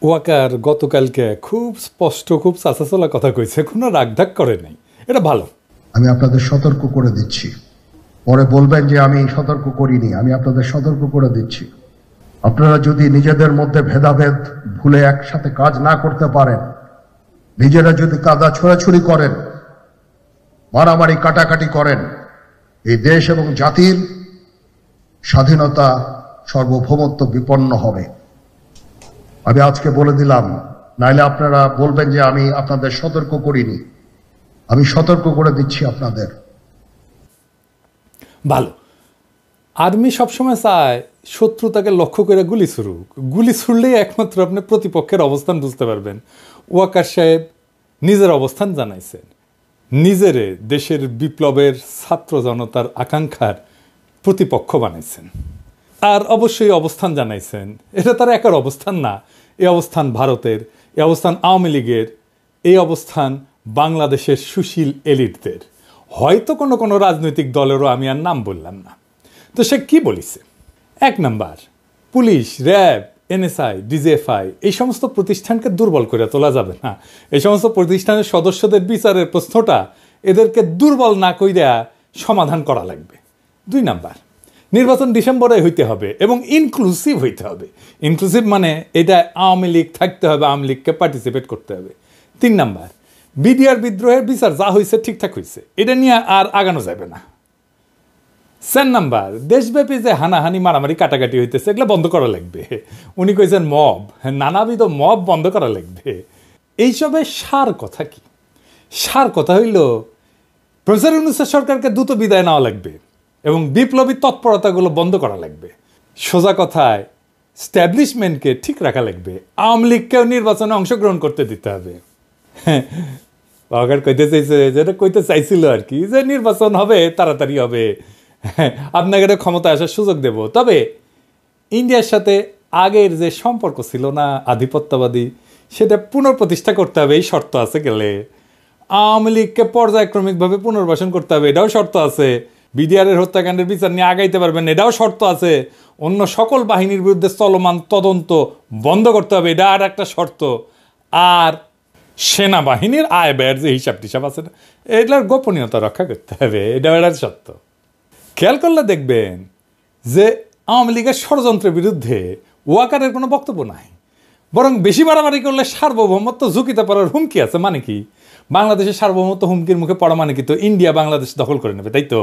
ওয়াকার গতকালকে খুব স্পষ্ট, খুব চাচাচলা কথা কইছে, কোনো রাগঢাক করে নাই, এটা ভালো। আমি আপনাদের সতর্ক করে দিচ্ছি, পরে বলবেন যে আমি সতর্ক করিনি। আমি আপনাদের সতর্ক করে দিচ্ছি, আপনারা যদি নিজেদের মধ্যে ভেদাভেদ ভুলে একসাথে কাজ না করতে পারেন, নিজেরা যদি কাদা ছোড়াছুড়ি করেন, মারামারি কাটাকাটি করেন, এই দেশ এবং জাতির স্বাধীনতা সার্বভৌমত্ব বিপন্ন হবে। আমি আজকে বলে দিলাম, নাইলে আপনারা বলবেন যে আমি আপনাদের সতর্ক করিনি। আমি সতর্ক করে দিচ্ছি আপনাদের। ভালো। আর্মি সবসময় চায় শত্রু তাকে লক্ষ্য করে গুলি ছুড়ুক, গুলি ছুড়লেই একমাত্র আপনি প্রতিপক্ষের অবস্থান বুঝতে পারবেন। ওয়াকার সাহেব নিজের অবস্থান জানাইছেন, নিজেরে দেশের বিপ্লবের ছাত্র জনতার আকাঙ্ক্ষার প্রতিপক্ষ বানাইছেন, আর অবশ্যই অবস্থান জানাইছেন। এটা তার একার অবস্থান না, এই অবস্থান ভারতের, এই অবস্থান আওয়ামী লীগের, এই অবস্থান বাংলাদেশের সুশীল এলিটদের, হয়তো কোনো কোনো রাজনৈতিক দলেরও আমি আর নাম বললাম না। তো সে কি বলিছে? 1 number, police, RAB, NSI, DGFI এই সমস্ত প্রতিষ্ঠানকে দুর্বল করে তোলা যাবে না। এই সমস্ত প্রতিষ্ঠানের সদস্যদের বিচারের প্রশ্নটা এদেরকে দুর্বল না কইরা সমাধান করা লাগবে। 2 নাম্বার, নির্বাচন ডিসেম্বরে হইতে হবে এবং ইনক্লুসিভ হইতে হবে। ইনক্লুসিভ মানে এটা আওয়ামী লীগ থাকতে হবে, আওয়ামী লীগকে পার্টিসিপেট করতে হবে। 3 নাম্বার, বিডিআর বিদ্রোহের বিচার যা হয়েছে ঠিকঠাক হয়েছে, এটা নিয়ে আর আগানো যাবে না। 4 নাম্বার, দেশব্যাপী যে হানাহানি মারামারি কাটাকাটি হইতেছে এগুলো বন্ধ করা লাগবে। উনি কইছেন মব, নানাবিধ মব বন্ধ করা লাগবে। এইসবের সার কথা কি? সার কথা হইল প্রফেসর ইউনূসের সরকারকে দ্রুত বিদায় নেওয়া লাগবে এবং বিপ্লবী তৎপরতাগুলো বন্ধ করা লাগবে। সোজা কথায় স্ট্যাবলিশমেন্টকে ঠিক রাখা লাগবে, আওয়ামী লীগকেও নির্বাচনে অংশগ্রহণ করতে দিতে হবে। কইতে চাইছে, যেটা কইতে চাইছিল আর কি, যে নির্বাচন হবে, তাড়াতাড়ি হবে, আপনাকে ক্ষমতা আসার সুযোগ দেব। তবে ইন্ডিয়ার সাথে আগের যে সম্পর্ক ছিল না আধিপত্যবাদী, সেটা পুনঃপ্রতিষ্ঠা করতে হবে, এই শর্ত আছে। গেলে আওয়ামী লীগকে পর্যায়ক্রমিকভাবে পুনর্বাসন করতে হবে, এটাও শর্ত আছে। বিডিআরের হত্যাকাণ্ডের বিচার নিয়ে আগাইতে পারবেন, এটাও শর্ত আছে। অন্য সকল বাহিনীর বিরুদ্ধে চলমান তদন্ত বন্ধ করতে হবে, এটা আর একটা শর্ত। আর সেনাবাহিনীর আয় ব্যয়ের যে হিসাব টিসাব আছে, এটার গোপনীয়তা রক্ষা করতে হবে, এটাও একটা শর্ত। খেয়াল করলে দেখবেন যে আওয়ামী লীগের ষড়যন্ত্রের বিরুদ্ধে ওয়াকারের কোনো বক্তব্য নাই, বরং বেশি বাড়াবাড়ি করলে সার্বভৌমত্ব ঝুঁকিতে পড়ার হুমকি আছে। মানে কি? বাংলাদেশের সার্বভৌমত্ব হুমকির মুখে পড়া মানে কি? তো ইন্ডিয়া বাংলাদেশ দখল করে নেবে, তাই তো?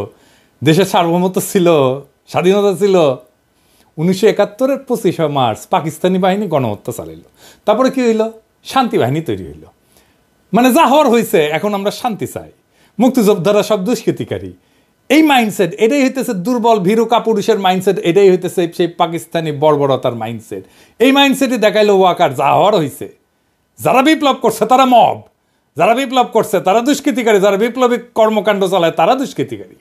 দেশের সার্বভৌমত্ব ছিল, স্বাধীনতা ছিল। 1971-এর 25শে মার্চ পাকিস্তানি বাহিনী গণহত্যা চালাইল, তারপরে কি হইল? শান্তি বাহিনী তৈরি হইল। মানে যা হওয়ার হয়েছে, এখন আমরা শান্তি চাই, মুক্তিযোদ্ধারা সব দুষ্কৃতিকারী। এই মাইন্ডসেট, এটাই হইতেছে দুর্বল ভীরু কাপুরুষের মাইন্ডসেট, এটাই হইতেছে সেই পাকিস্তানি বর্বরতার মাইন্ডসেট। এই মাইন্ডসেটই দেখাইলো ওয়াকার। যা হওয়ার হয়েছে, যারা বিপ্লব করছে তারা মব, যারা বিপ্লব করছে তারা দুষ্কৃতিকারী, যারা বিপ্লবী কর্মকাণ্ড চালায় তারা দুষ্কৃতিকারী।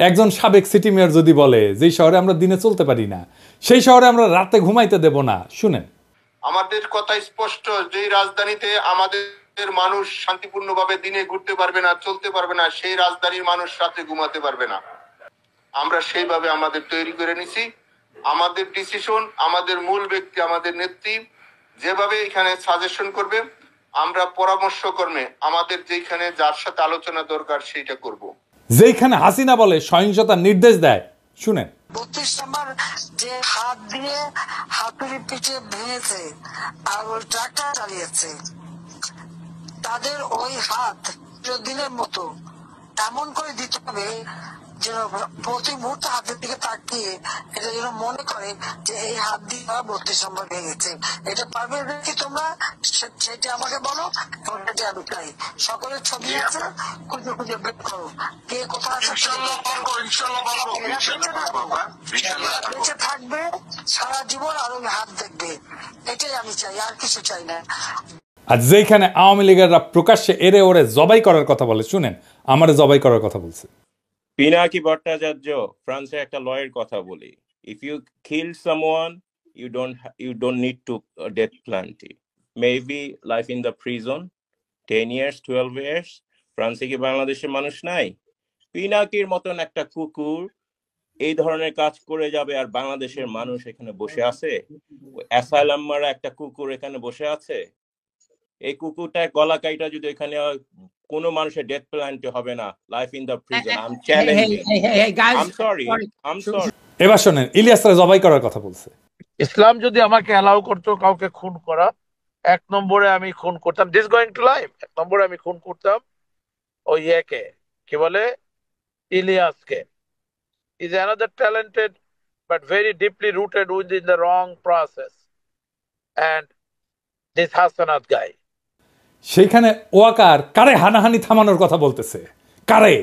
একজন সাবেক সিটি মেয়র যদি বলে যেই শহরে আমরা দিনে চলতে পারি না, সেই শহরে আমরা রাতে ঘুমাইতে দেব না, শুনেন। আমাদের কথা স্পষ্ট, যে রাজধানীতে আমাদের মানুষ শান্তিপূর্ণভাবে দিনে ঘুরতে পারবে না, চলতে পারবে না, সেই রাজধানীর মানুষ রাতে ঘুমাতে পারবে না। আমরা সেইভাবে আমাদের তৈরি করে নিছি। আমাদের ডিসিশন, আমাদের মূল ব্যক্তি, আমাদের নেত্রী যেভাবে এখানে সাজেশন করবে, আমরা পরামর্শ কর্মে আমাদের যেখানে যার সাথে আলোচনা দরকার সেইটা করব। যেখানে হাসিনা বলে সহিংসতার নির্দেশ দেয়, শুনেন। 32 নম্বর যে হাত দিয়ে হাতুড়ি পিঠে ভেঙেছে আর ওই ট্রাক্টর চালিয়েছে, তাদের ওই হাত দিনের মতো এমন করে দিতে হবে যেন প্রতি মুহূর্তে হাতের দিকে তাকিয়ে এটা যেন মনে করে যে এই হাত দিয়ে 32 নম্বর ভেঙেছে। এটা পারবে কি তোমরা? সেটা আমাকে বলো, সেটা আমি চাই। সকলের ছবি আছে, খুঁজে খুঁজে বের করো কে কোথায় আছে। বেঁচে থাকবে সারা জীবন আর ওই হাত দেখবে, এটাই আমি চাই, আর কিছু চাই না। আর যেখানে আওয়ামী লীগেররা প্রকাশ্যে এরে ওরে জবাই করার কথা বলে, শুনেন, আমারে জবাই করার কথা বলছে। পিনাকি ভট্টাচার্য, ফ্রান্সের একটা লয়ের কথা বলি, if you kill someone you don't need to death penalty, maybe life in the prison 10 years 12 years. ফ্রান্সে কি বাংলাদেশের মানুষ নাই? পিনাকির মতন একটা কুকুর এই ধরনের কাজ করে যাবে আর বাংলাদেশের মানুষ এখানে বসে আছে? অ্যাসাইলাম মারা একটা কুকুর এখানে বসে আছে, এই কুকুরটার গলা কাইটা যদি এখানে কোনো মানুষের ডেথ পেনাল্টি হবে না, life in the prison. I am challenging. I am sorry. এবার শোনেন, ইলিয়াসরা জবাই করার কথা বলছে। ইসলাম যদি আমাকে অ্যালাউ করতো কাউকে খুন করা, 1 নম্বরে আমি খুন করতাম দিস গোয়িং টু লাইফ। 1 নম্বরে আমি খুন করতাম ওই একে, কি বলে, ইলিয়াসকে। Is another talented but very deeply rooted within the wrong process and this Hasnat guy. সেইখানে ওয়াকার কারে হানাহানি থামানোর কথা বলতেছে? কারে?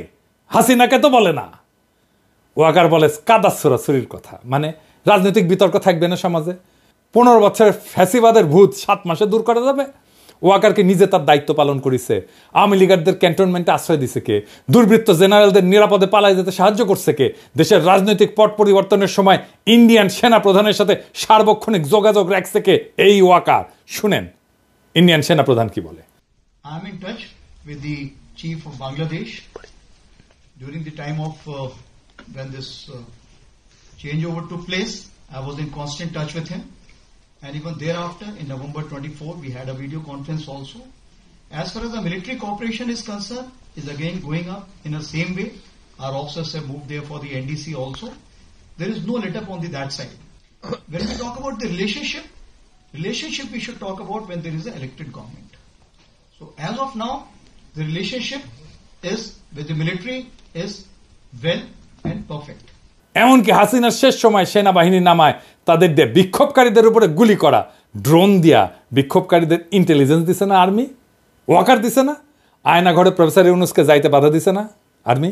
হাসিনাকে তো বলে না। ওয়াকার বলে কাদাচ্ছুরাছুরির কথা। মানে রাজনৈতিক বিতর্ক থাকবে না সমাজে? 15 বছরের ফ্যাসিবাদের ভূত 7 মাসে দূর করা যাবে? ওয়াকারকে নিজে তার দায়িত্ব পালন করেছে। আওয়ামী লীগারদের ক্যান্টনমেন্টে আশ্রয় দিছে কে? দুর্বৃত্ত জেনারেলদের নিরাপদে পালায় যেতে সাহায্য করছে কে? দেশের রাজনৈতিক পট পরিবর্তনের সময় ইন্ডিয়ান সেনা প্রধানের সাথে সার্বক্ষণিক যোগাযোগ রাখছে কে? এই ওয়াকার। শুনেন ইন্ডিয়ান সেনা প্রধান কি বলে। I am in touch with the chief of Bangladesh during the time of when this changeover took place. I was in constant touch with him, and even thereafter in November 24 we had a video conference also. As far as the military cooperation is concerned, is again going up in the same way. Our officers have moved there for the NDC also. There is no let up on that side. When we talk about the relationship we should talk about when there is an elected government. So as of now, the relationship is with the military is well and perfect. এমনকি হাসিনার শেষ সময় সেনাবাহিনী নামায় তাদের দিয়ে বিক্ষোভকারীদের উপরে গুলি করা, ড্রোন দিয়া বিক্ষোভকারীদের ইন্টেলিজেন্স দিছে না আর্মি? ওয়াকার দিছে না? আয়নাঘরে প্রফেসর ইউনুসকে যাইতে বাধা দিছে না আর্মি?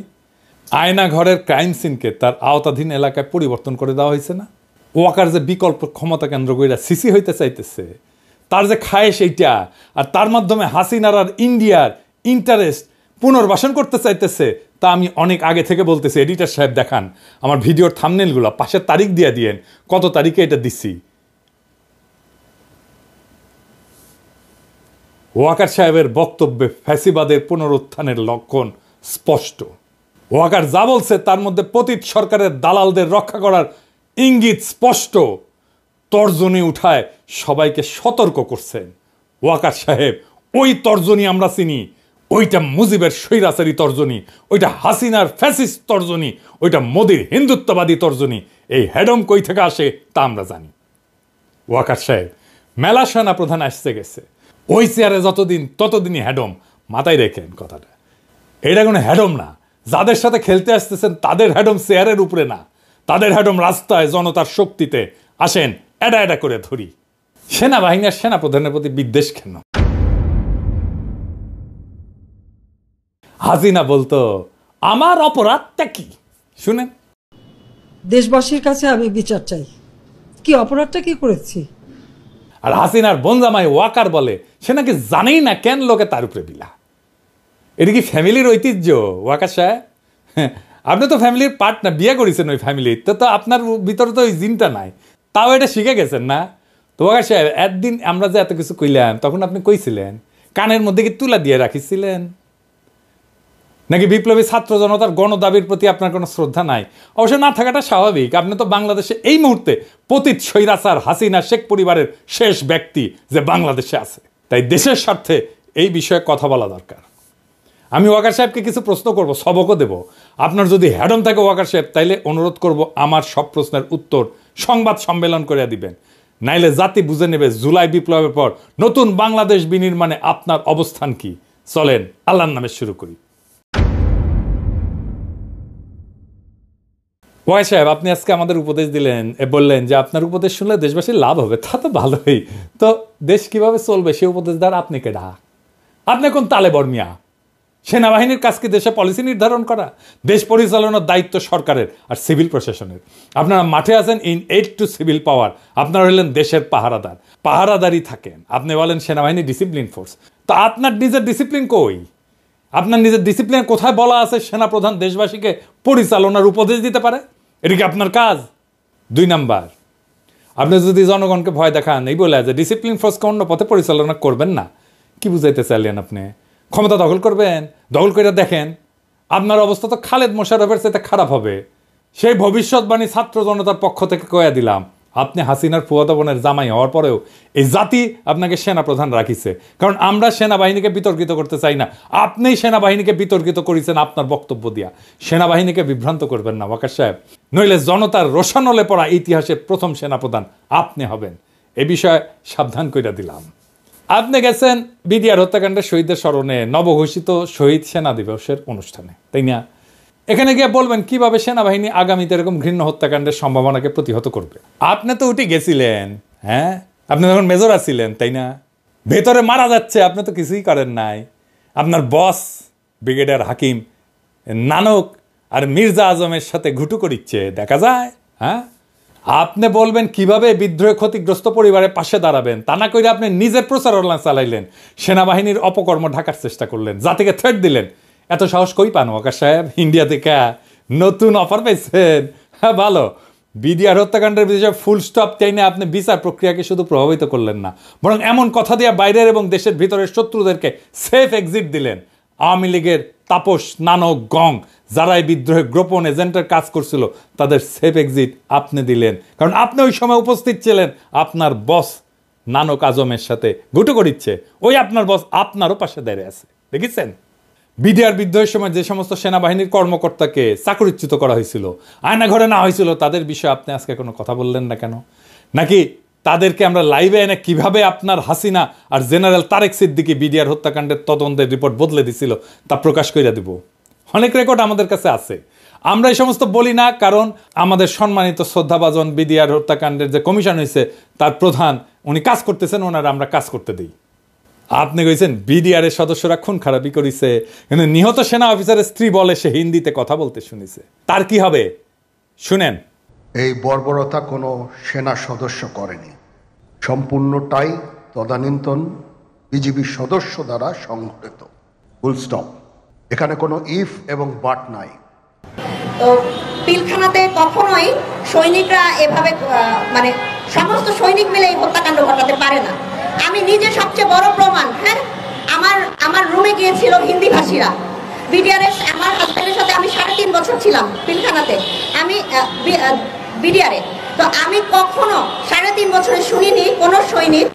আয়নাঘরের ক্রাইম সিনকে তার আওতাধীন এলাকায় পরিবর্তন করে দেওয়া হয়েছে না? ওয়াকার যে বিকল্প ক্ষমতা কেন্দ্র কইরা সিসি হইতে চাইতেছে, তার যে খায় সেইটা, আর তার মাধ্যমে হাসিনার আর ইন্ডিয়ার ইন্টারেস্ট পুনর্বাসন করতে চাইতেছে, তা আমি অনেক আগে থেকে বলতেছি। এডিটর সাহেব দেখান আমার ভিডিওর থাম্বনেলগুলো, পাশের তারিখ দিয়ে দিয়েন কত তারিখে এটা দিচ্ছি। ওয়াকার সাহেবের বক্তব্যে ফ্যাসিবাদের পুনরুত্থানের লক্ষণ স্পষ্ট। ওয়াকার যা বলছে তার মধ্যে পতিত সরকারের দালালদের রক্ষা করার ইঙ্গিত স্পষ্ট। তর্জনী উঠায় সবাইকে সতর্ক করছেন ওয়াকার সাহেব। ওই তর্জনী আমরা চিনি, ওইটা মুজিবের স্বৈরাচারী তর্জনী, ওইটা হাসিনার ফ্যাসিস্ট তর্জনী, ওইটা মোদির হিন্দুত্ববাদী তর্জনী। এই হেডম কই থেকে আসে তা আমরা জানি। ওয়াকার সাহেব মেলা সেনা প্রধান আসতে গেছে, ওই চেয়ারে যতদিন ততদিনই হেডম। মাথায় রেখেন কথাটা, এটা কোনো হেডম না। যাদের সাথে খেলতে আসতেছেন তাদের হেডম চেয়ারের উপরে না, তাদের হেডম রাস্তায় জনতার শক্তিতে। আসেন এটা এটা করে ধরি। সেনাবাহিনীর সেনা প্রধানের প্রতি বিদ্বেষ কেন? হাসিনা বলতো আমার অপরাধটা কি? শুনেন, দেশবাসীর কাছে আমি বিচার চাই, কি অপরাধটা কি করেছি। আর হাসিনার বনজামাই ওয়াকার বলে সে নাকি জানেই না কেন লোকে তার উপরে বিলা। এটা কি ফ্যামিলির ঐতিহ্য ওয়াকার সাহেব? আপনি তো ফ্যামিলির পার্ট না, বিয়ে করেছেন ওই ফ্যামিলির, তো আপনার ভিতরে তো ওই জিনটা নাই, তাও এটা শিখে গেছেন না। তো ওয়াকার সাহেব একদিন আমরা যে এত কিছু কইলাম তখন আপনি কইছিলেন কানের মধ্যে কি তুলা দিয়ে রাখিছিলেন? নাকি বিপ্লবী ছাত্র জনতার গণদাবির প্রতি আপনার কোনো শ্রদ্ধা নাই? অবশ্য না থাকাটা স্বাভাবিক। আপনি তো বাংলাদেশে এই মুহূর্তে পতিত স্বৈরাচার হাসিনা শেখ পরিবারের শেষ ব্যক্তি যে বাংলাদেশে আছে, তাই দেশের স্বার্থে এই বিষয়ে কথা বলা দরকার। আমি ওয়াকার সাহেবকে কিছু প্রশ্ন করব, সবকও দেব। আপনার যদি হ্যাডম থাকে ওয়াকার সাহেব, তাইলে অনুরোধ করব আমার সব প্রশ্নের উত্তর সংবাদ সম্মেলন করে দিবেন, নাইলে জাতি বুঝে নেবে জুলাই বিপ্লবের পর নতুন বাংলাদেশ বিনির্মাণে আপনার অবস্থান কি। চলেন আল্লাহর নামে শুরু করি। ওয়াই সাহেব, আপনি আজকে আমাদের উপদেশ দিলেন, বললেন যে আপনার উপদেশ শুনলে দেশবাসীর লাভ হবে। তা তো ভালোই, তো দেশ কিভাবে চলবে সে উপদেশ দ্বারা আপনি কেডা? আপনি কোন তালে বর্মিয়া? সেনাবাহিনীর কাজ কি দেশে পলিসি নির্ধারণ করা? দেশ পরিচালনার দায়িত্ব সরকারের আর সিভিল প্রশাসনের। আপনারা মাঠে আছেন ইন এইড টু সিভিল পাওয়ার, আপনারা হলেন দেশের পাহারাদার, পাহারাদারই থাকেন। আপনি বলেন সেনাবাহিনী ডিসিপ্লিন ফোর্স, তো আপনার নিজের ডিসিপ্লিন কই? আপনার নিজের ডিসিপ্লিন কোথায় বলা আছে সেনাপ্রধান দেশবাসীকে পরিচালনার উপদেশ দিতে পারে? এটা কি আপনার কাজ? 2 নাম্বার, আপনি যদি জনগণকে ভয় দেখান এই বলে যে ডিসিপ্লিন ফোর্সকে অন্য পথে পরিচালনা করবেন না, কি বুঝাইতে চাইলেন আপনি? ক্ষমতা দখল করবেন? দখল করে দেখেন আপনার অবস্থা তো খালেদ মোশাররফের চাইতে খারাপ হবে। সেই ভবিষ্যৎবাণী ছাত্র জনতার পক্ষ থেকে কয়া দিলাম। আপনি হাসিনার ফুয়াতো বোনের জামাই হওয়ার পরেও এই জাতি আপনাকে সেনাপ্রধান রাখিছে, কারণ আমরা সেনাবাহিনীকে বিতর্কিত করতে চাই না। আপনিই সেনাবাহিনীকে বিতর্কিত করেছেন আপনার বক্তব্য দিয়া। সেনাবাহিনীকে বিভ্রান্ত করবেন না ওয়াকার সাহেব, নইলে জনতার রোশানলে পড়া ইতিহাসের প্রথম সেনাপ্রধান আপনি হবেন। এ বিষয়ে সাবধান কইরা দিলাম। আপনি গেছেন বিডিআর হত্যাকাণ্ডের শহীদদের স্মরণে নবঘোষিত শহীদ সেনা দিবসের অনুষ্ঠানে, তাই না? এখানে গিয়ে বলবেন কিভাবে সেনাবাহিনী আগামীতে এরকম ঘৃণ্য হত্যাকাণ্ডের সম্ভাবনাকে প্রতিহত করবে। আপনি তো উঠে গেছিলেন, হ্যাঁ, আপনি তখন মেজর আছিলেন, তাই না? ভেতরে মারা যাচ্ছে, আপনি তো কিছুই করেন নাই। আপনার বস ব্রিগেডিয়ার হাকিম নানক আর মির্জা আজমের সাথে ঘুটু করিচ্ছে, দেখা যায়। হ্যাঁ, আপনি বলবেন কিভাবে বিদ্রোহে ক্ষতিগ্রস্ত পরিবারের পাশে দাঁড়াবেন, তা না করে আপনি নিজের প্রচারণা চালাইলেন, সেনাবাহিনীর অপকর্ম ঢাকার চেষ্টা করলেন, জাতিকে থ্রেট দিলেন। এত সাহস কই পান ওয়াকার সাহেব? ইন্ডিয়া থেকে নতুন অফার পেয়েছেন? হ্যাঁ, ভালো। বিডিআর হত্যাকাণ্ডের বিষয়ে ফুল স্টপ চাইনে আপনি বিচার প্রক্রিয়াকে শুধু প্রভাবিত করলেন না, বরং এমন কথা দিয়ে বাইরের এবং দেশের ভিতরের শত্রুদেরকে সেফ এক্সিট দিলেন। আওয়ামী লীগের তাপস, নানক, গং যারা এই বিদ্রোহে গোপন এজেন্টের কাজ করছিল তাদের সেফ এক্সিট আপনি দিলেন, কারণ আপনি ওই সময় উপস্থিত ছিলেন। আপনার বস নানক আজমের সাথে ঘুটু করিচ্ছে, ওই আপনার বস আপনারও পাশে দাঁড়িয়ে আছে, দেখেছেন? বিডিআর বিদ্রোহের সময় যে সমস্ত সেনাবাহিনীর কর্মকর্তাকে চাকরিচ্যুত করা হয়েছিল, আয়নাঘরে না হয়েছিল, তাদের বিষয়ে আপনি আজকে কোনো কথা বললেন না কেন? নাকি তাদেরকে আমরা লাইভে এনে কিভাবে আপনার হাসিনা আর জেনারেল তারেক সিদ্দিকী বিডিআর হত্যাকাণ্ডের তদন্তের রিপোর্ট বদলে দিছিল তা প্রকাশ করে দিব? অনেক রেকর্ড আমাদের কাছে আছে। আমরা এই সমস্ত বলি না, কারণ আমাদের সম্মানিত শ্রদ্ধাভাজন বিডিআর হত্যাকাণ্ডের যে কমিশন হয়েছে তার প্রধান উনি কাজ করতেছেন, ওনারা আমরা কাজ করতে দিই। আপনি কইছেন বিডিআর এর সদস্যরা খুন খারাপি করেছে, কিন্তু নিহত সেনা অফিসারের স্ত্রী বলে সে হিন্দিতে কথা বলতে শুনেছে। তার কি হবে শুনেন। এই বর্বরতা কোনো সেনা সদস্য করেনি, সম্পূর্ণটাই তদানীন্তন বিজিবি সদস্য দ্বারা সংঘটিত। Full stop. এখানে কোনো ইফ এবং বাট নাই। তো পিলখানাতে কখনোই সৈনিকরা এভাবে মানে সমস্ত সৈনিক মিলে এই হত্যাকাণ্ড ঘটাতে পারে না। আমি নিজে সবচেয়ে বড় প্রমাণ। হ্যাঁ, আমার রুমে গিয়েছিল হিন্দি ভাষীরা। বিডিআরএস আমার হাজবেন্ডের সাথে আমি 3.5 বছর ছিলাম পিলখানাতে, আমি বিডিআরে। তো আমি কখনো 3.5 বছরে শুনিনি কোনো সৈনিক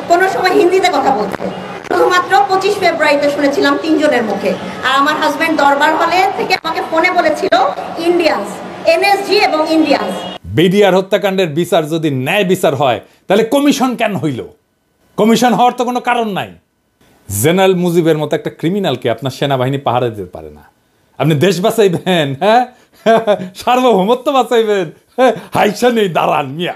কোনো সময় হিন্দিতে কথা বলতে। শুধুমাত্র 25 ফেব্রুয়ারিতে শুনেছিলাম 3 জনের মুখে। আর আমার হাজবেন্ড দরবার হলে থেকে আমাকে ফোনে বলেছিল ইন্ডিয়ানস, এনএসজি এবং ইন্ডিয়ানস। বিডিআর হত্যাকাণ্ডের বিচার যদি ন্যায় বিচার হয় তাহলে কমিশন কেন হইল? কমিশন হওয়ার তো কোনো কারণ নাই। জেনারেল মুজিবের মতো একটা ক্রিমিনালকে আপনার সেনাবাহিনী পাহারা দিতে পারে না। আপনি দেশ বাঁচাইবেন, হ্যাঁ, সার্বভৌমত্ব বাঁচাইবেন, হাইসা নেই দাঁড়ান মিয়া।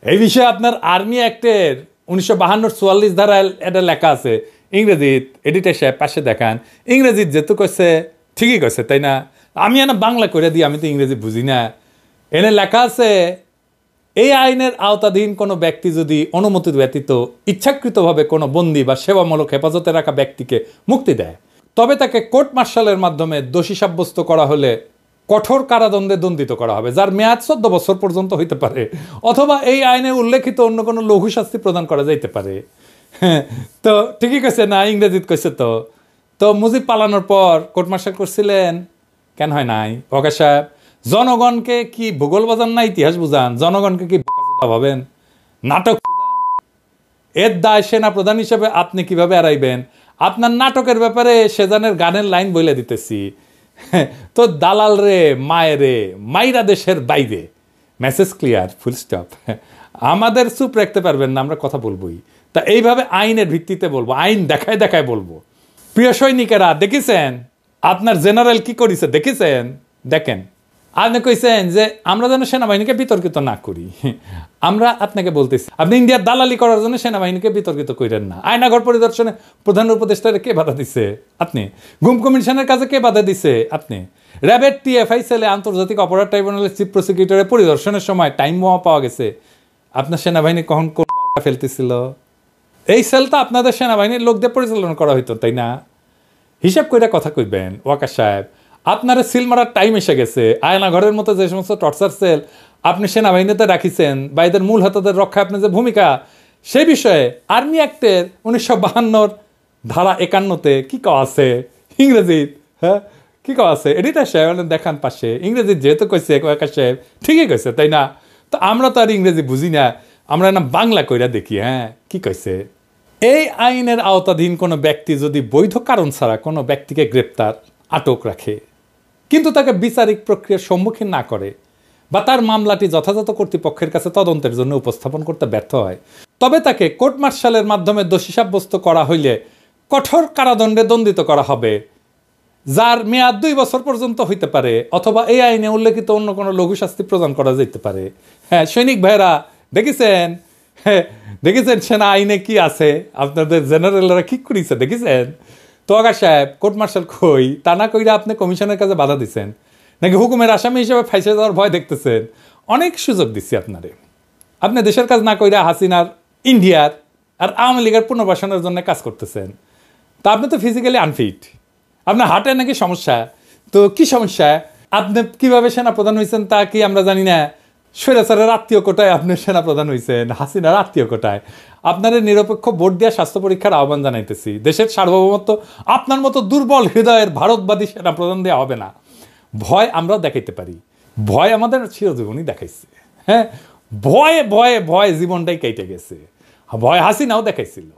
এই বিষয়ে আপনার আর্মি অ্যাক্টের 1952-44 ধারায় এটা লেখা আছে ইংরেজিত। এডিটর সাহেব পাশে দেখান, ইংরেজিত যেহেতু কইছে ঠিকই কইছে, তাই না? আমি এনে বাংলা করে দিই, আমি তো ইংরেজি বুঝি না। এনে লেখা আছে এই আইনের আওতাধীন কোনো ব্যক্তি যদি অনুমতি ব্যতীত ইচ্ছাকৃতভাবে কোনো বন্দী বা সেবামূলক হেফাজতে রাখা ব্যক্তিকে মুক্তি দেয়, তবে তাকে কোর্ট মার্শালের মাধ্যমে দোষী সাব্যস্ত করা হলে কঠোর কারাদণ্ডে দণ্ডিত করা হবে, যার মেয়াদ 14 বছর পর্যন্ত হইতে পারে, অথবা এই আইনে উল্লেখিত অন্য কোনো লঘু শাস্তি প্রদান করা যাইতে পারে। তো ঠিকই কইছে না? ইংরেজিত কইছে। তো মুজিব পালানোর পর কোর্ট মার্শাল করছিলেন কেন হয় নাই? ওয়াকার সাহেব, জনগণকে কি ভূগোল বাজান না ইতিহাস বুঝান? জনগণকে কি বোকা ভাবেন? নাটক এর দায় সেনা প্রধান হিসেবে আপনি কিভাবে এড়াইবেন? আপনার নাটকের ব্যাপারে সেজানের গানের লাইন বলে দিতেছি। তো দালাল রে মায়ের রে মাইরা দেশের বাইরে, মেসেজ ক্লিয়ার, ফুল স্টপ। আমাদের চুপ রাখতে পারবেন না, আমরা কথা বলবোই। তা এইভাবে আইনের ভিত্তিতে বলবো, আইন দেখায় দেখায় বলবো। প্রিয় সৈনিকেরা, দেখেছেন আপনার জেনারেল কি করেছে? দেখেছেন? দেখেন, আপনি কইছেন যে আমরা যেন সেনাবাহিনীকে বিতর্কিত না করি। আমরা আপনাকে বলতেছি, আপনি ইন্ডিয়ার দালালি করার জন্য সেনাবাহিনীকে বিতর্কিত করেন না। আয়নাঘর পরিদর্শনে প্রধান উপদেষ্টারে কে বাধা দিছে? আপনি। গুম কমিশনের কাছে কে বাধা দিছে? আপনি। র্যাবের টিএফআই সেলে আন্তর্জাতিক অপরাধ ট্রাইব্যুনালের চিফ প্রসিকিউটরের পরিদর্শনের সময় টাইম বোমা পাওয়া গেছে। আপনার সেনাবাহিনী কখন কোন ফেলতেছিল? এই সেলটা আপনাদের সেনাবাহিনীর লোকদের পরিচালনা করা হইতো, তাই না? হিসাব করে কথা কইবেন ওয়াকার সাহেব। আপনার সিল মারার টাইম এসে গেছে। আয়না ঘরের মতো যে সমস্ত টর্চার সেল আপনি সেনাবাহিনীতে রাখিছেন বা এদের মূল হাতাদের রক্ষায় আপনার যে ভূমিকা, সেই বিষয়ে আর্মি অ্যাক্টের 1952 ধারা 51-তে কি কওয়া আছে ইংরেজিত? হ্যাঁ, কি কওয়া আছে? এডিটার সাহেব দেখান পাশে, ইংরেজি যেহেতু কইছে ওয়াকার সাহেব ঠিকই কইছে, তাই না? তো আমরা তো আর ইংরেজি বুঝি না, আমরা না বাংলা কইরা দেখি। হ্যাঁ, কি কইছে? এই আইনের আওতাধীন কোনো ব্যক্তি যদি বৈধ কারণ ছাড়া কোনো ব্যক্তিকে গ্রেপ্তার আটক রাখে, কিন্তু তাকে বিচারিক প্রক্রিয়ার সম্মুখীন না করে বা তার মামলাটি যথাযথ কর্তৃপক্ষের কাছে তদন্তের জন্য উপস্থাপন করতে ব্যর্থ হয়, তবে তাকে কোর্ট মার্শালের মাধ্যমে দোষী সাব্যস্ত করা হইলে কঠোর কারাদণ্ডে দণ্ডিত করা হবে, যার মেয়াদ 2 বছর পর্যন্ত হইতে পারে, অথবা এই আইনে উল্লেখিত অন্য কোনো লঘু শাস্তি প্রদান করা যেতে পারে। হ্যাঁ, সৈনিক ভাইরা দেখেছেন? হ্যাঁ, দেখেছেন সেনা আইনে কি আছে? আপনাদের জেনারেলরা কি করেছে দেখেছেন? তো ওয়াকার সাহেব কোর্ট মার্শাল কই, তা না কইরা আপনি কমিশনের কাছে বাধা দিচ্ছেন নাকি হুকুমের আসামি হিসেবে ফাইসে যাওয়ার ভয় দেখতেছেন? অনেক সুযোগ দিচ্ছি আপনারে। আপনি দেশের কাজ না কইরা হাসিনার, ইন্ডিয়ার আর আওয়ামী লীগের পুনর্বাসনের জন্য কাজ করতেছেন। তা আপনি তো ফিজিক্যালি আনফিট, আপনার হার্টে নাকি সমস্যা। তো কি সমস্যা? আপনি কিভাবে সেনাপ্রধান হয়েছেন তা কি আমরা জানি না? স্বৈরাচারের আত্মীয় কোটায় আপনি সেনাপ্রধান হয়েছেন, হাসিনার আত্মীয় কোটায়। আপনাদের নিরপেক্ষ ভোট দেওয়া স্বাস্থ্য পরীক্ষার আহ্বান জানাইতেছি। দেশের সার্বভৌমত্ব আপনার মতো দুর্বল হৃদয়ের ভারতবাদী সেনাপ্রধান দেওয়া হবে না। ভয় আমরাও দেখাইতে পারি, ভয় আমাদের চিরজীবনই দেখাইছে। হ্যাঁ, ভয়ে ভয়ে ভয় জীবনটাই কেটে গেছে। ভয় হাসিনাও দেখাইছিল,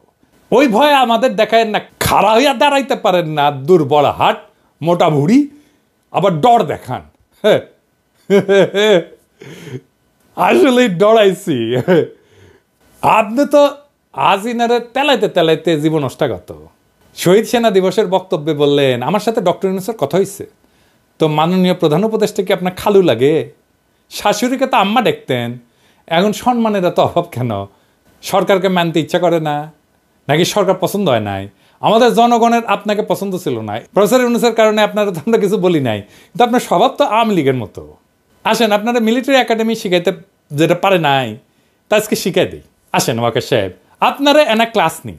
ওই ভয় আমাদের দেখায় না। খাড়া হইয়া দাঁড়াইতে পারেন না, দুর্বল হাট, মোটা ভুড়ি, আবার ডর দেখান। হ্যাঁ, আসলে ডরাইছি। আপনি তো হাসিনারে তেলাইতে তেলাইতে জীবন অষ্টাগত। শহীদ সেনা দিবসের বক্তব্যে বললেন আমার সাথে ডক্টর ইউনূসের কথা হয়েছে। তো মাননীয় প্রধান উপদেষ্টা কি আপনার খালু লাগে? শাশুড়িকে তো আম্মা দেখতেন। এখন সম্মানের এত অভাব কেন? সরকারকে মানতে ইচ্ছা করে না নাকি সরকার পছন্দ হয় নাই? আমাদের জনগণের আপনাকে পছন্দ ছিল না। প্রফেসর ইউনূসের কারণে আপনারা তো আমরা কিছু বলি নাই, কিন্তু আপনার স্বভাব তো আওয়ামী লীগের মতো। আসেন, আপনারা মিলিটারি একাডেমি শিখাইতে যেটা পারে নাই তা আজকে শিখাই দিই। আসেন ওয়াকার সাহেব, আপনারা এনা ক্লাস নিন।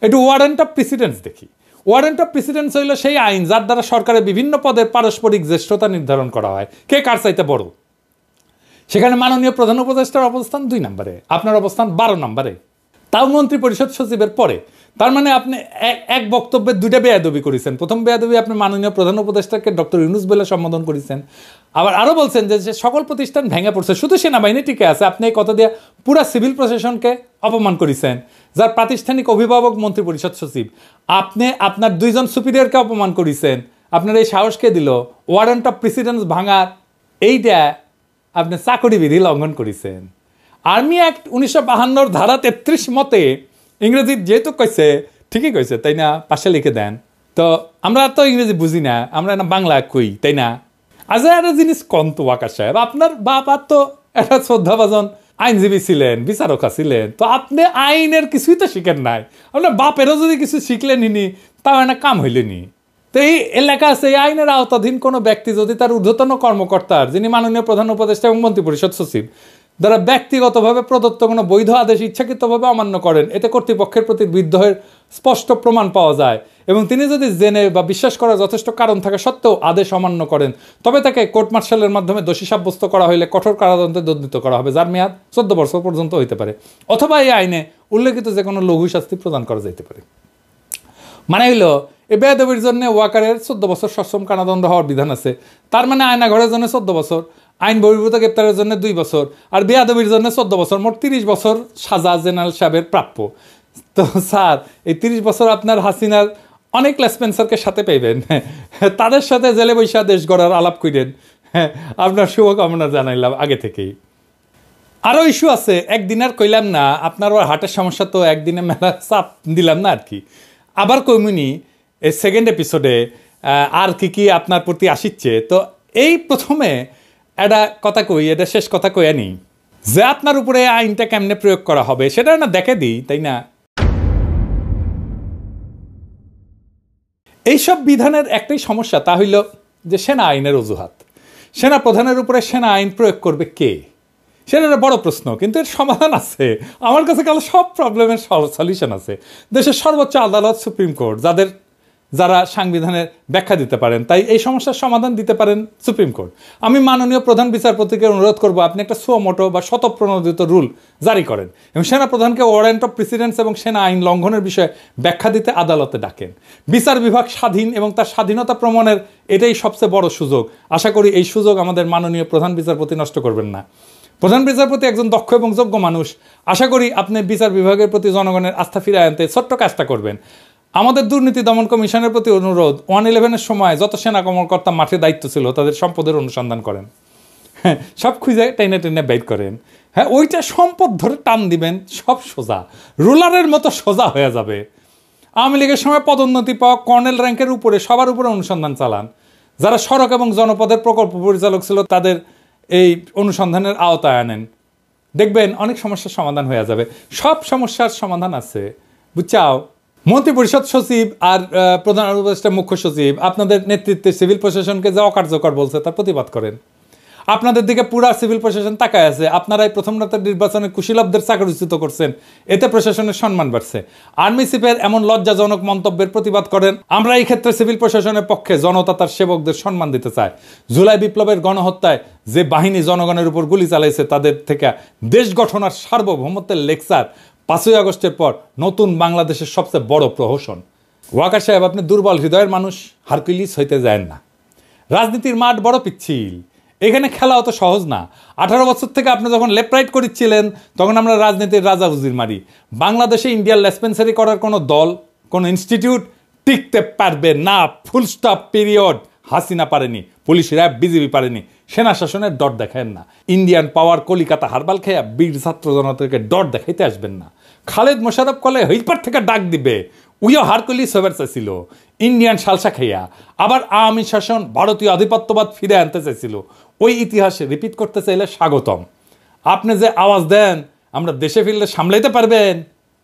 একটু ওয়ারেন্ট অফ প্রেসিডেন্স দেখি। ওয়ারেন্ট অফ প্রেসিডেন্স হইল সেই আইন যার দ্বারা সরকারের বিভিন্ন পদের পারস্পরিক জ্যেষ্ঠতা নির্ধারণ করা হয়, কে কার চাইতে বড়। সেখানে মাননীয় প্রধান উপদেষ্টার অবস্থান 2 নম্বরে, আপনার অবস্থান 12 নম্বরে, তাও মন্ত্রী পরিষদ সচিবের পরে। তার মানে আপনি এক বক্তব্যে 2টা বেয়াদবি করেছেন। প্রথম বেয়াদবি আপনি মাননীয় প্রধান উপদেষ্টাকে ডক্টর ইউনূস বলে সম্বোধন করেছেন, আবার আরও বলছেন যে সকল প্রতিষ্ঠান ভেঙে পড়ছে, শুধু সেনাবাহিনী টিকে আছে। আপনি এই কথা দিয়ে পুরা সিভিল প্রশাসনকে অপমান করেছেন, যার প্রাতিষ্ঠানিক অভিভাবক মন্ত্রী পরিষদ সচিব। আপনি আপনার 2 জন সুপিরিয়রকে অপমান করেছেন। আপনার এই সাহসকে দিল ওয়ারেন্ট অফ প্রেসিডেন্স ভাঙার, এইটা আপনি চাকরি বিধি লঙ্ঘন করেছেন। আর্মি অ্যাক্ট 1952 ধারা 33 মতে, ইংরেজি যেহেতু কইছে ঠিকই কইছে, তাই না? পাশে লিখে দেন। তো আমরা তো ইংরেজি বুঝি না, আমরা না বাংলা কই, তাই না? আজ একটা জিনিস কম তো ওয়াকার সাহেব, আপনার বাবা তো একটা শ্রদ্ধাভাজন আইনজীবী ছিলেন, বিচারকা ছিলেন, তো আপনি আইনের কিছুই তো শিখেন নাই। আপনার বাপেরও যদি কিছু শিখলেনি তাও একটা কাম হইলেনি। তো এই এলাকা আছে, এই আইনের আওতাধীন কোনো ব্যক্তি যদি তার ঊর্ধ্বতন কর্মকর্তার, যিনি মাননীয় প্রধান উপদেষ্টা এবং মন্ত্রী পরিষদ সচিব, দ্বারা ব্যক্তিগতভাবে প্রদত্ত কোনো বৈধ আদেশ ইচ্ছাকৃতভাবে অমান্য করেন, এতে কর্তৃপক্ষের প্রতি বিদ্রোহের স্পষ্ট প্রমাণ পাওয়া যায়, এবং তিনি যদি জেনে বা বিশ্বাস করার যথেষ্ট কারণ থাকা সত্ত্বেও আদেশ অমান্য করেন, তবে তাকে কোর্ট মার্শালের মাধ্যমে দোষী সাব্যস্ত করা হলে কঠোর কারাদণ্ডে দণ্ডিত করা হবে, যার মেয়াদ 14 বছর পর্যন্ত হইতে পারে, অথবা এই আইনে উল্লেখিত যে কোনো লঘু শাস্তি প্রদান করা যেতে পারে। মানে হইল এই বেয়াদবির জন্য ওয়াকারের 14 বছর সশ্রম কারাদণ্ড হওয়ার বিধান আছে। তার মানে আয়না ঘরের জন্য 14 বছর, আইন বহির্ভূত গ্রেপ্তারের জন্য 2 বছর, আর বেয়াদবির জন্য 14 বছর, মোট 30 বছর সাজা জেনারেল সাহেবের প্রাপ্য। তো স্যার, এই 30 বছর আপনার হাসিনার অনেক লেসপেন্সারকে সাথে পাইবেন, তাদের সাথে জেলে বৈশা দেশ গড়ার আলাপ করেন। আপনার শুভকামনা জানাইলাম আগে থেকেই। আরও ইস্যু আছে, একদিন আর কইলাম না, আপনার ওর হার্টের সমস্যা, তো একদিনে মেলা চাপ দিলাম না আর কি। আবার কইমুনি এই সেকেন্ড এপিসোডে আর কি আপনার প্রতি আসিচ্ছে। তো এই প্রথমে একটা কথা কই, এটা শেষ কথা কইয়া নি, যে আপনার উপরে আইনটা কেমনে প্রয়োগ করা হবে সেটা না দেখে দিই, তাই না? এইসব বিধানের একটাই সমস্যা, তা হইল যে সেনা আইনের অজুহাত। সেনা প্রধানের উপরে সেনা আইন প্রয়োগ করবে কে? সেটা একটা বড় প্রশ্ন, কিন্তু এর সমাধান আছে। আমার কাছে কাল সব প্রবলেমের সলিউশন আছে। দেশের সর্বোচ্চ আদালত সুপ্রিম কোর্ট, যারা সাংবিধানের ব্যাখ্যা দিতে পারেন, তাই এই সমস্যার সমাধান দিতে পারেন সুপ্রিম কোর্ট। আমি মাননীয় প্রধান বিচারপতিকে অনুরোধ করব, আপনি একটা সুমোটো বা শতপ্রণোদিত রুল জারি করেন এবং সেনাপ্রধানকে ওয়ারেন্ট অফ প্রেসিডেন্স এবং সেনা আইন লঙ্ঘনের বিষয়ে ব্যাখ্যা দিতে আদালতে ডাকেন। বিচার বিভাগ স্বাধীন এবং তার স্বাধীনতা প্রমাণের এটাই সবচেয়ে বড় সুযোগ। আশা করি এই সুযোগ আমাদের মাননীয় প্রধান বিচারপতি নষ্ট করবেন না। প্রধান বিচারপতি একজন দক্ষ এবং যোগ্য মানুষ। আশা করি আপনি বিচার বিভাগের প্রতি জনগণের আস্থা ফিরিয়ে আনতে ছোট্ট কাজটা করবেন। আমাদের দুর্নীতি দমন কমিশনের প্রতি অনুরোধ, 111-এর সময় যত সেনা কর্মকর্তা মাঠে দায়িত্ব ছিল তাদের সম্পদের অনুসন্ধান করেন। হ্যাঁ, সব খুঁজে টেনে টেনে বের করেন। হ্যাঁ, ওইটা সম্পদ ধরে টান দিবেন, সব সোজা, রুলারের মতো সোজা হয়ে যাবে। আওয়ামী লীগের সময় পদোন্নতি পাওয়া কর্নেল র্যাঙ্কের উপরে সবার উপরে অনুসন্ধান চালান। যারা সড়ক এবং জনপদের প্রকল্প পরিচালক ছিল তাদের এই অনুসন্ধানের আওতায় আনেন। দেখবেন অনেক সমস্যার সমাধান হয়ে যাবে। সব সমস্যার সমাধান আছে, বুঝছাও। মন্ত্রিপরিষদ সচিব আর প্রধান উপদেষ্টা মুখ্য সচিব আপনাদের নেতৃত্বে সিভিল প্রশাসনকে যে অকার্যকর বলছে তার প্রতিবাদ করেন। আপনাদের দিকে পুরা সিভিল প্রশাসন তাকায় আছে। আপনারাই প্রথম রাতের নির্বাচনে কুশীলবদের চাকরিচ্যুত করছেন, এতে প্রশাসনের সম্মান বাড়ছে। আর্মি চিফের এমন লজ্জাজনক মন্তব্যের প্রতিবাদ করেন। আমরা এই ক্ষেত্রে সিভিল প্রশাসনের পক্ষে, জনতা তার সেবকদের সম্মান দিতে চায়। জুলাই বিপ্লবের গণহত্যায় যে বাহিনী জনগণের উপর গুলি চালাইছে তাদের থেকে দেশ গঠন আর সার্বভৌমত্বের লেকচার 5ই আগস্টের পর নতুন বাংলাদেশের সবচেয়ে বড় প্রহসন। ওয়াকার সাহেব, আপনি দুর্বল হৃদয়ের মানুষ, হারকুলিস হইতে যায় না। রাজনীতির মাঠ বড় পিচ্ছিল, এখানে খেলা অত সহজ না। 18 বছর থেকে আপনি যখন লেফট রাইট করেছিলেন তখন আমরা রাজনীতির রাজা উজির মারি। বাংলাদেশে ইন্ডিয়ার লেসপেন্সারি করার কোনো দল, কোনো ইনস্টিটিউট টিকতে পারবে না। Full stop, period. হাসিনা পারেনি, পুলিশ র্যাব বিজিবি পারেনি, সেনা শাসনের ডট দেখায় না। ইন্ডিয়ান পাওয়ার কলিকাতা হারবাল খেয়া বীর ছাত্র জনতাকে ডট দেখাইতে আসবেন না। খালেদ মোশাররফ কলে হইপার থেকে ডাক দিবে, উইও হারকুলিস হবার চাইছিল। ইন্ডিয়ান সালসা খাইয়া আবার আওয়ামী শাসন, ভারতীয় আধিপত্যবাদ ফিরে আনতে চাইছিল। ওই ইতিহাস রিপিট করতে চাইলে স্বাগতম। আপনি যে আওয়াজ দেন আমরা দেশে ফিরলে সামলাইতে পারবেন,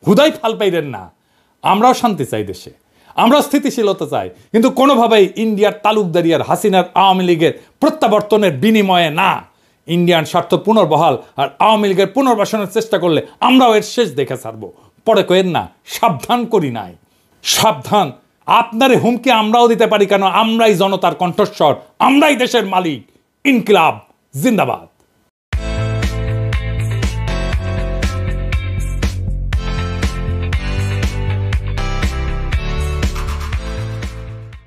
হুদাই ফাল পাইবেন না। আমরাও শান্তি চাই দেশে, আমরা স্থিতিশীলতা চাই, কিন্তু কোনোভাবেই ইন্ডিয়ার তালুকদারি আর হাসিনার আওয়ামী লীগের প্রত্যাবর্তনের বিনিময়ে না। ইন্ডিয়ান স্বার্থ পুনর্বহাল আর আওয়ামী লীগের পুনর্বাসনের চেষ্টা করলে আমরাও এর শেষ দেখে ছাড়বো। পরে কয়েন না, সাবধান করি নাই, সাবধান। আপনারে হুমকি আমরাও দিতে পারি, কেন? আমরাই জনতার কণ্ঠস্বর, আমরাই দেশের মালিক। ইনকিলাব জিন্দাবাদ।